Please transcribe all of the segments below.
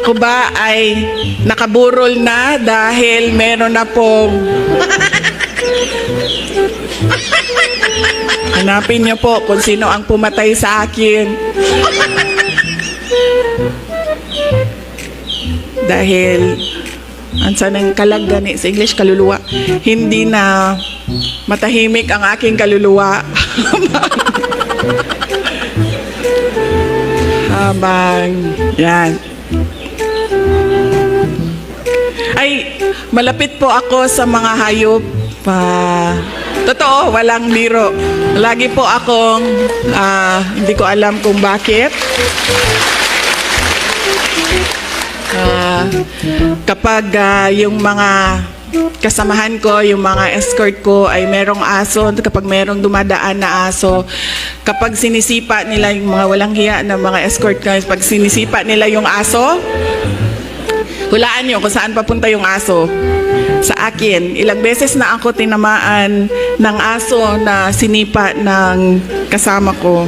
Ako ba ay nakaburol na dahil meron na pong... Hanapin niyo po kung sino ang pumatay sa akin. Dahil, ansa ng kalag gani sa English, kaluluwa. Hindi na matahimik ang aking kaluluwa. Habang, yan. Ay, malapit po ako sa mga hayop. Totoo, walang biro. Lagi po akong, hindi ko alam kung bakit. Kapag yung mga kasamahan ko, yung mga escort ko ay merong aso, kapag merong dumadaan na aso, kapag sinisipa nila yung mga walang hiya na mga escort ko, pag sinisipa nila yung aso, hulaan nyo kung saan papunta yung aso. Sa akin, ilang beses na ako tinamaan ng aso na sinipa ng kasama ko.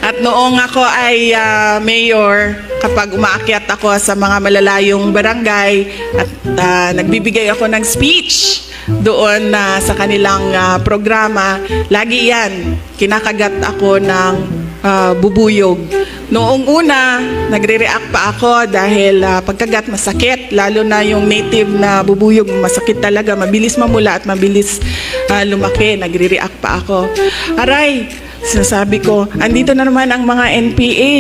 At noong ako ay mayor, kapag umaakyat ako sa mga malalayong barangay at nagbibigay ako ng speech doon sa kanilang programa, lagi yan, kinakagat ako ng bubuyog. Noong una, nagre-react pa ako dahil pagkagat masakit, lalo na yung native na bubuyog, masakit talaga, mabilis mamula at mabilis lumaki, nagre-react pa ako. Aray, sinasabi ko, andito na naman ang mga NPA.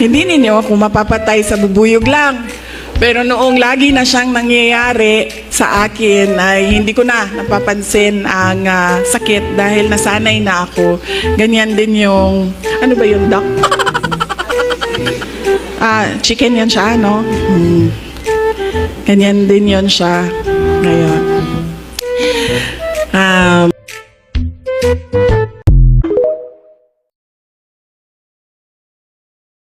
Hindi ninyo ako mapapatay sa bubuyog lang. Pero noong lagi na siyang nangyayari sa akin ay hindi ko na napapansin ang sakit dahil nasanay na ako. Ganyan din yung, ano ba yung duck? Chicken yan siya, no? Ganyan din yon siya. Ngayon.